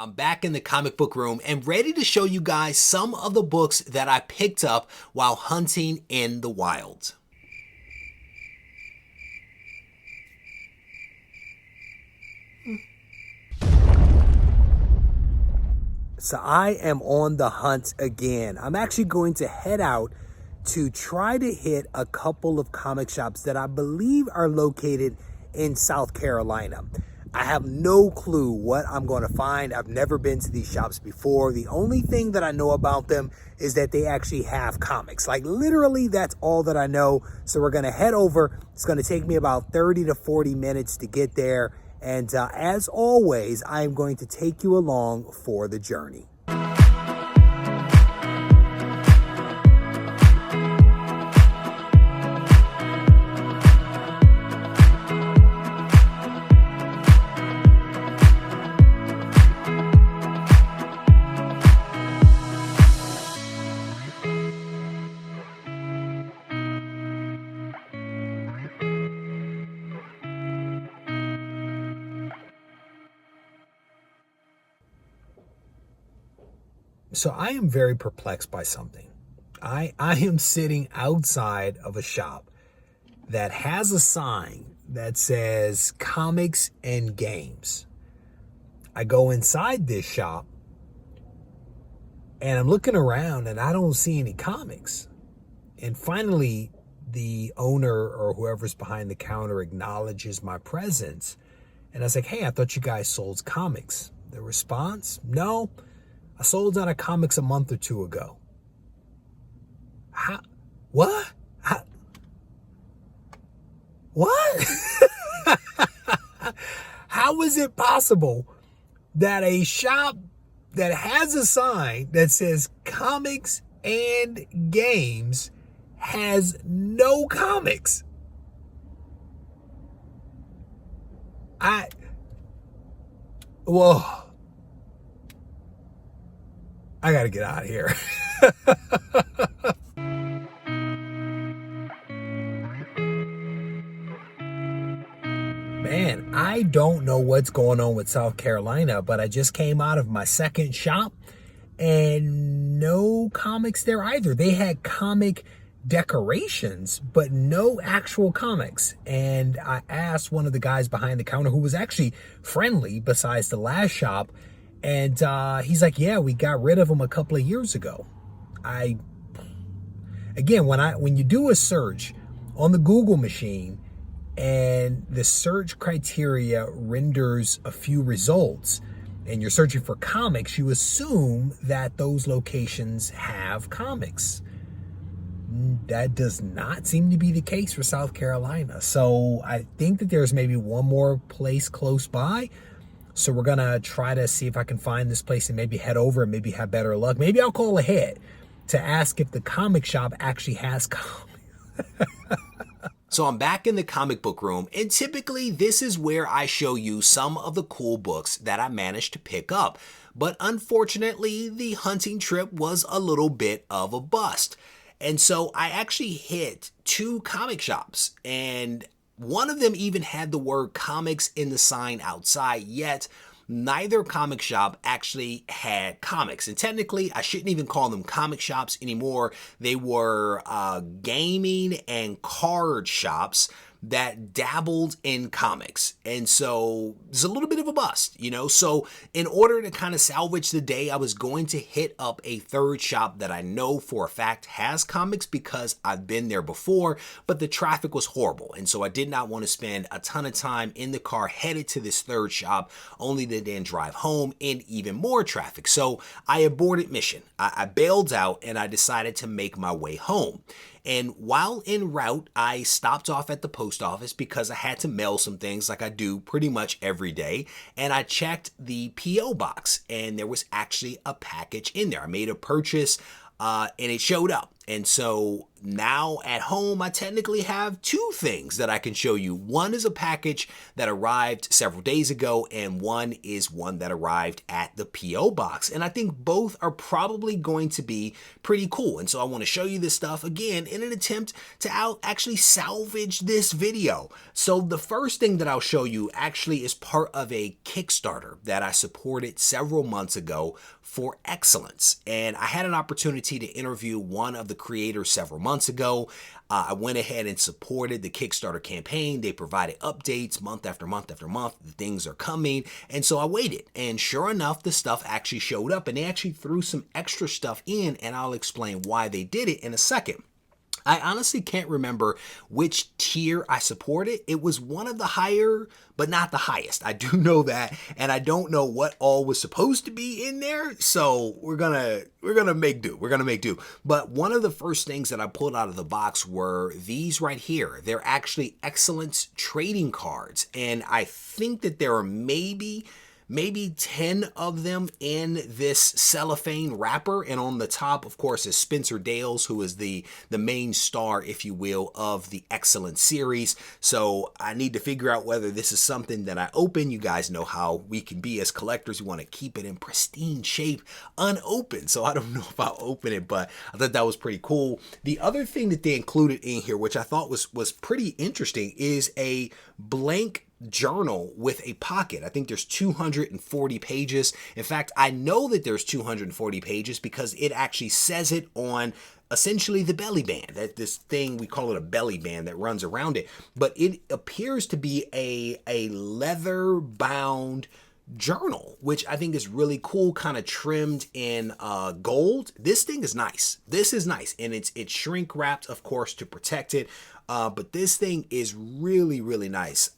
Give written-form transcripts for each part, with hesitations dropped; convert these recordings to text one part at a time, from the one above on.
I'm back in the comic book room and ready to show you guys some of the books that I picked up while hunting in the wild. So I am on the hunt again. I'm actually going to head out to try to hit a couple of comic shops that I believe are located in South Carolina. I have no clue what I'm going to find. I've never been to these shops before. The only thing that I know about them is that they actually have comics. Like literally, that's all that I know. So we're going to head over. It's going to take me about 30 to 40 minutes to get there. And as always, I am going to take you along for the journey. So I am very perplexed by something. I am sitting outside of a shop that has a sign that says comics and games. I go inside this shop and I'm looking around and I don't see any comics. And finally, the owner or whoever's behind the counter acknowledges my presence. And I was like, hey, I thought you guys sold comics. The response, no. I sold out of comics a month or two ago. How? What? How? What? How is it possible that a shop that has a sign that says comics and games has no comics? Whoa. I gotta get out of here. Man, I don't know what's going on with South Carolina, but I just came out of my second shop and no comics there either. They had comic decorations, but no actual comics. And I asked one of the guys behind the counter, who was actually friendly besides the last shop, and he's like, yeah, we got rid of them a couple of years ago. Again, when you do a search on the Google machine and the search criteria renders a few results and you're searching for comics, you assume that those locations have comics. That does not seem to be the case for South Carolina. So I think that there's maybe one more place close by. So we're going to try to see if I can find this place and maybe head over and maybe have better luck. Maybe I'll call ahead to ask if the comic shop actually has comics. So I'm back in the comic book room, and typically this is where I show you some of the cool books that I managed to pick up. But unfortunately, the hunting trip was a little bit of a bust. And so I actually hit two comic shops, and one of them even had the word comics in the sign outside, yet neither comic shop actually had comics. And technically, I shouldn't even call them comic shops anymore. They were gaming and card shops that dabbled in comics. And so it's a little bit of a bust, you know? So in order to kind of salvage the day, I was going to hit up a third shop that I know for a fact has comics because I've been there before, but the traffic was horrible. And so I did not want to spend a ton of time in the car headed to this third shop, only to then drive home in even more traffic. So I aborted mission. I bailed out and I decided to make my way home. And while en route, I stopped off at the post office because I had to mail some things like I do pretty much every day. And I checked the P.O. box and there was actually a package in there. I made a purchase and it showed up. And so now at home, I technically have two things that I can show you. One is a package that arrived several days ago, and one is one that arrived at the P.O. box. And I think both are probably going to be pretty cool. And so I want to show you this stuff again in an attempt to actually salvage this video. So the first thing that I'll show you actually is part of a Kickstarter that I supported several months ago for excellence. And I had an opportunity to interview one of the creators several months ago. I went ahead and supported the Kickstarter campaign. They provided updates month after month after month. The things are coming. And so I waited. And sure enough, the stuff actually showed up, and they actually threw some extra stuff in, and I'll explain why they did it in a second. I honestly can't remember which tier I supported. It was one of the higher, but not the highest. I do know that, and I don't know what all was supposed to be in there. So we're gonna make do. We're gonna make do. But one of the first things that I pulled out of the box were these right here. They're actually excellence trading cards, and I think that there are maybe 10 of them in this cellophane wrapper. And on the top, of course, is Spencer Dales, who is the main star, if you will, of the Excellence series. So I need to figure out whether this is something that I open. You guys know how we can be as collectors. We want to keep it in pristine shape, unopened. So I don't know if I'll open it, but I thought that was pretty cool. The other thing that they included in here, which I thought was pretty interesting, is a blank journal with a pocket. I think there's 240 pages. In fact, I know that there's 240 pages because it actually says it on essentially the belly band. That this thing, we call it a belly band that runs around it, but it appears to be a leather bound journal, which I think is really cool, kind of trimmed in gold. This thing is nice. This is nice, and it's shrink wrapped, of course, to protect it. But this thing is really, really nice.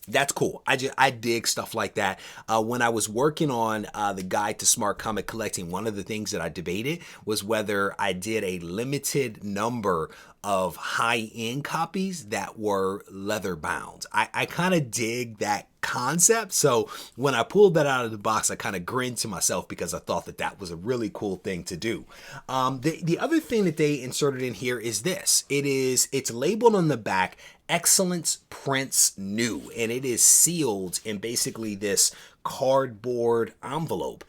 That's cool. I dig stuff like that. When I was working on the Guide to Smart Comic Collecting, one of the things that I debated was whether I did a limited number of high-end copies that were leather bound. I kind of dig that concept. So when I pulled that out of the box, I kind of grinned to myself because I thought that was a really cool thing to do. The other thing that they inserted in here is this. It's labeled on the back, Excellence Prints New, and it is sealed in basically this cardboard envelope.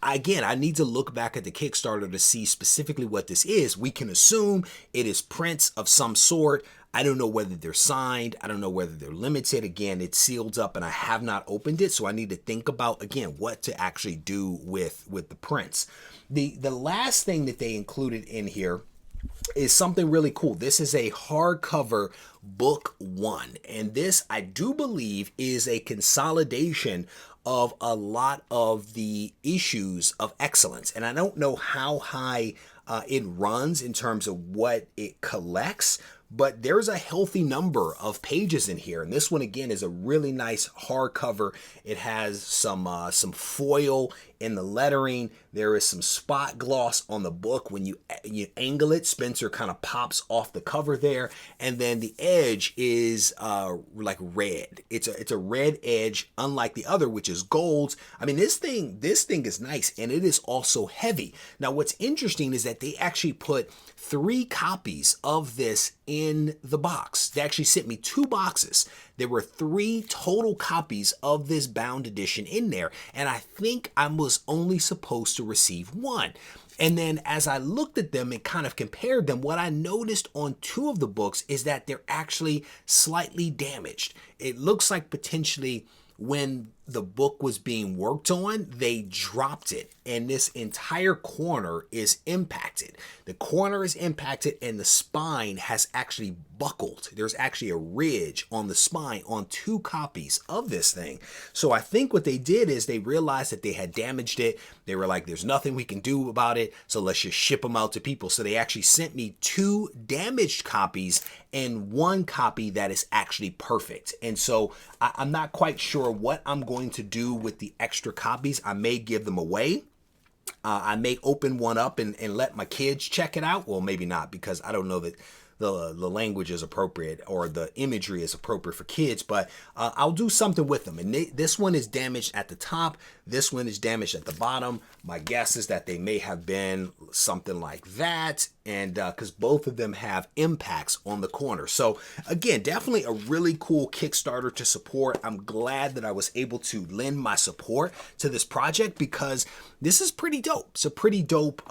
Again, I need to look back at the Kickstarter to see specifically what this is. We can assume it is prints of some sort. I don't know whether they're signed. I don't know whether they're limited. Again, it's sealed up and I have not opened it. So I need to think about, again, what to actually do with the prints. The last thing that they included in here is something really cool. This is a hardcover book 1. And this, I do believe, is a consolidation of a lot of the issues of Excellence. And I don't know how high it runs in terms of what it collects, but there's a healthy number of pages in here. And this one, again, is a really nice hardcover. It has some foil in the lettering. There is some spot gloss on the book. When you angle it, Spencer kind of pops off the cover there. And then the edge is like red. It's a red edge, unlike the other, which is gold. I mean, this thing is nice, and it is also heavy. Now, what's interesting is that they actually put 3 copies of this in the box. They actually sent me 2 boxes. There were 3 total copies of this bound edition in there, and I think I was only supposed to receive 1. And then as I looked at them and kind of compared them, what I noticed on 2 of the books is that they're actually slightly damaged. It looks like potentially when the book was being worked on, they dropped it, and this entire corner is impacted. The corner is impacted and the spine has actually buckled. There's actually a ridge on the spine on 2 copies of this thing. So I think what they did is they realized that they had damaged it. They were like, there's nothing we can do about it, so let's just ship them out to people. So they actually sent me 2 damaged copies and 1 copy that is actually perfect. And so I'm not quite sure what I'm going to do with the extra copies. I may give them away. I may open one up and let my kids check it out. Well, maybe not, because I don't know that the language is appropriate or the imagery is appropriate for kids, but I'll do something with them. And this one is damaged at the top. This one is damaged at the bottom. My guess is that they may have been something like that, and because both of them have impacts on the corner. So again, definitely a really cool Kickstarter to support. I'm glad that I was able to lend my support to this project because this is pretty dope. It's a pretty dope,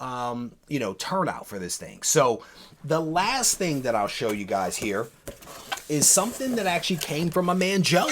turnout for this thing. So the last thing that I'll show you guys here is something that actually came from my man Joe.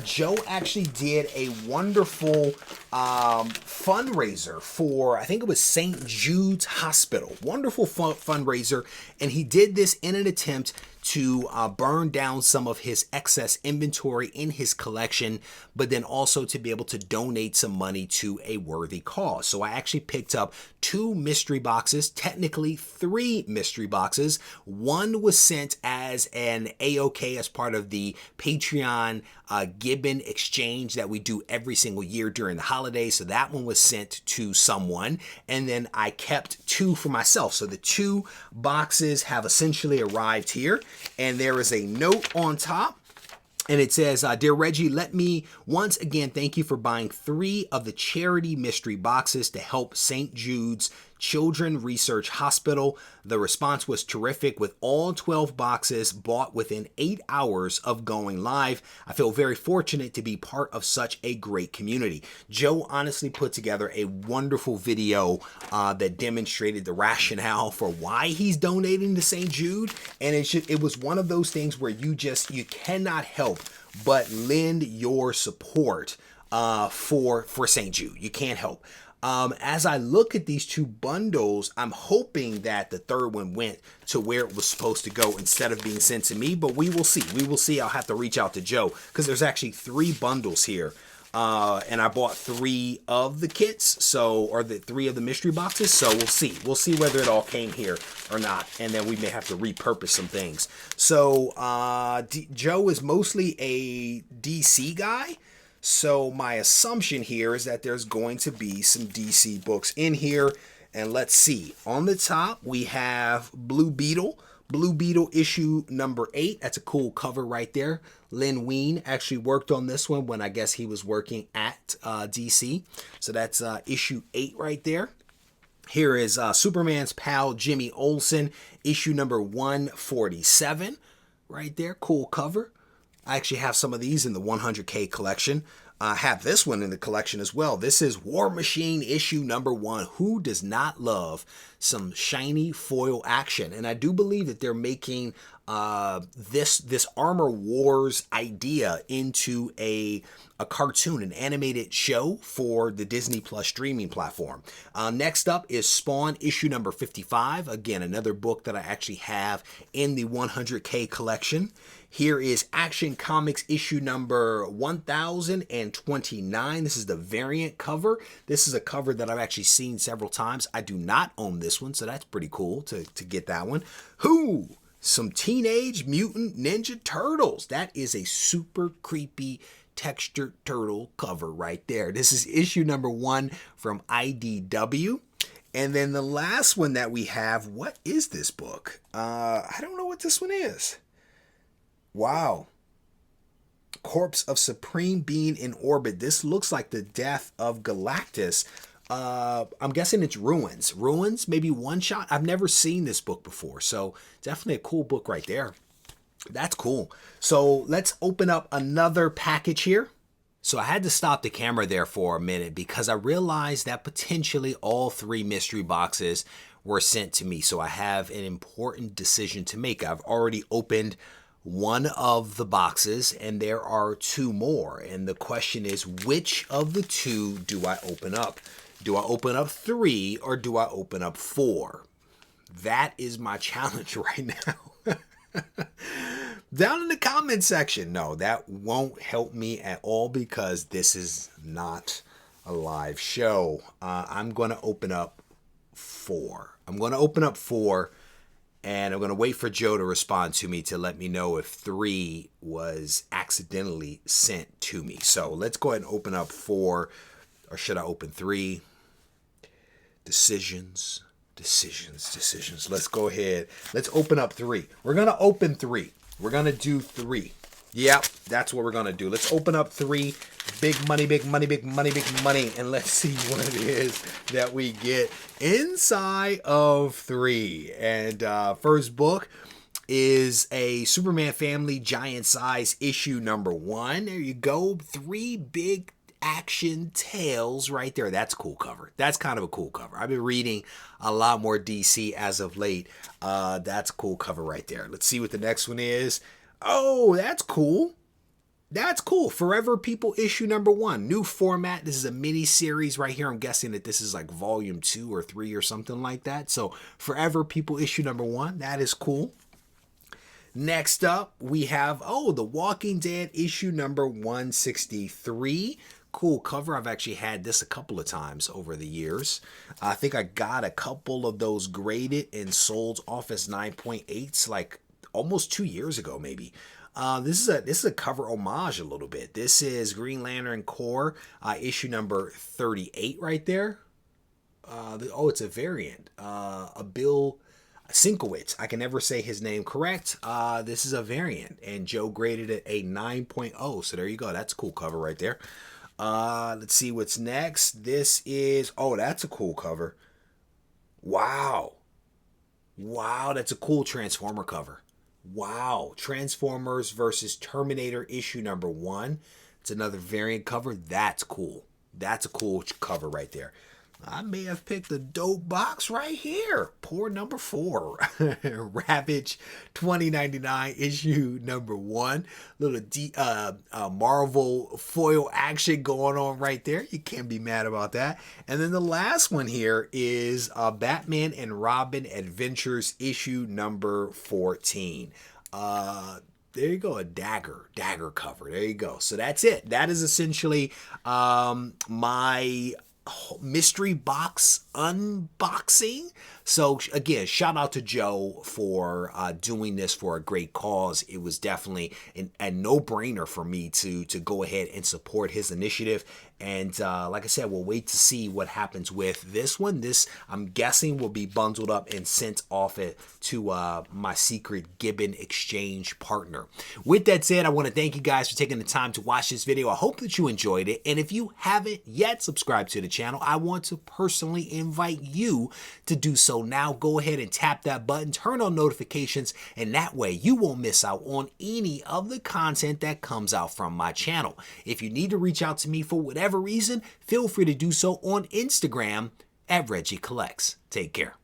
Joe actually did a wonderful fundraiser for, I think it was St. Jude's Hospital. Wonderful fundraiser. And he did this in an attempt to burn down some of his excess inventory in his collection, but then also to be able to donate some money to a worthy cause. So I actually picked up 2 mystery boxes, technically 3 mystery boxes. One was sent as an AOK as part of the Patreon Gibbon exchange that we do every single year during the holidays. So that one was sent to someone, and then I kept 2 for myself. So the 2 boxes have essentially arrived here, and there is a note on top. And it says, Dear Reggie, let me once again thank you for buying 3 of the charity mystery boxes to help St. Jude's Children Research Hospital. The response was terrific, with all 12 boxes bought within 8 hours of going live. I feel very fortunate to be part of such a great community. Joe honestly put together a wonderful video that demonstrated the rationale for why he's donating to St. Jude. And it was one of those things where you cannot help but lend your support for St. Jude. You can't help. As I look at these 2 bundles, I'm hoping that the third one went to where it was supposed to go instead of being sent to me, but we will see. We will see. I'll have to reach out to Joe because there's actually 3 bundles here. And I bought 3 of the kits, or the 3 of the mystery boxes. So we'll see. We'll see whether it all came here or not. And then we may have to repurpose some things. So Joe is mostly a DC guy. So my assumption here is that there's going to be some DC books in here. And let's see. On the top, we have Blue Beetle. Blue Beetle issue number 8. That's a cool cover right there. Len Wein actually worked on this one when I guess he was working at DC. So that's issue 8 right there. Here is Superman's pal Jimmy Olsen, issue number 147 right there. Cool cover. I actually have some of these in the 100K collection. I have this one in the collection as well. This is War Machine issue number 1. Who does not love some shiny foil action? And I do believe that they're making this Armor Wars idea into a cartoon, an animated show for the Disney Plus streaming platform. Next up is Spawn issue number 55. Again, another book that I actually have in the 100K collection. Here is Action Comics issue number 1029. This is the variant cover. This is a cover that I've actually seen several times. I do not own this one, so that's pretty cool to get that one. Some Teenage Mutant Ninja Turtles. That is a super creepy textured turtle cover right there. This is issue number 1 from IDW. And then the last one that we have, what is this book? I don't know what this one is. Wow. Corpse of Supreme Being in Orbit. This looks like the death of Galactus. I'm guessing it's Ruins. Ruins, maybe one shot. I've never seen this book before, so definitely a cool book right there. That's cool. So let's open up another package here. So I had to stop the camera there for a minute because I realized that potentially all 3 mystery boxes were sent to me. So I have an important decision to make. I've already opened one of the boxes and there are 2 more. And the question is, which of the 2 do I open up? Do I open up 3 or do I open up 4? That is my challenge right now. Down in the comment section. No, that won't help me at all because this is not a live show. I'm going to open up 4. I'm going to open up 4 and I'm going to wait for Joe to respond to me to let me know if 3 was accidentally sent to me. So let's go ahead and open up 4, or should I open 3? Decisions. Decisions. Let's go ahead. Let's open up 3. We're going to open 3. We're going to do 3. Yep, that's what we're going to do. Let's open up 3. Big money, big money, big money, big money. And let's see what it is that we get inside of 3. And first book is a Superman Family Giant Size issue number 1. There you go. 3 big action tales right there. That's a cool cover. That's kind of a cool cover. I've been reading a lot more DC as of late. That's a cool cover right there. Let's see what the next one is. Oh, that's cool. That's cool. Forever People issue number 1. New format. This is a mini series right here. I'm guessing that this is like volume 2 or 3 or something like that. So Forever People issue number 1. That is cool. Next up, we have, The Walking Dead issue number 163. Cool cover. I've actually had this a couple of times over the years. I think I got a couple of those graded and sold off as 9.8s like almost 2 years ago maybe. This is a cover homage a little bit. This is Green Lantern Corps issue number 38 right there. It's a variant. A Bill Sienkiewicz. I can never say his name correct. This is a variant, and Joe graded it a 9.0. So there you go. That's a cool cover right there. Let's see what's next. This is, that's a cool cover. Wow, that's a cool Transformer cover. Wow, Transformers versus Terminator issue number 1. It's another variant cover. That's cool. That's a cool cover right there. I may have picked a dope box right here. Pour number 4. Ravage 2099 issue number 1. Little Marvel foil action going on right there. You can't be mad about that. And then the last one here is Batman and Robin Adventures issue number 14. There you go, a dagger cover. There you go. So that's it. That is essentially my mystery box unboxing. So again, shout out to Joe for doing this for a great cause. It was definitely a no-brainer for me to go ahead and support his initiative. And like I said, we'll wait to see what happens with this one. This, I'm guessing, will be bundled up and sent off it to my secret Gibbon exchange partner. With that said, I want to thank you guys for taking the time to watch this video. I hope that you enjoyed it. And if you haven't yet subscribed to the channel, I want to personally invite you to do so now. Go ahead and tap that button, turn on notifications, and that way you won't miss out on any of the content that comes out from my channel. If you need to reach out to me for whatever reason, feel free to do so on Instagram at Regie Collects. Take care.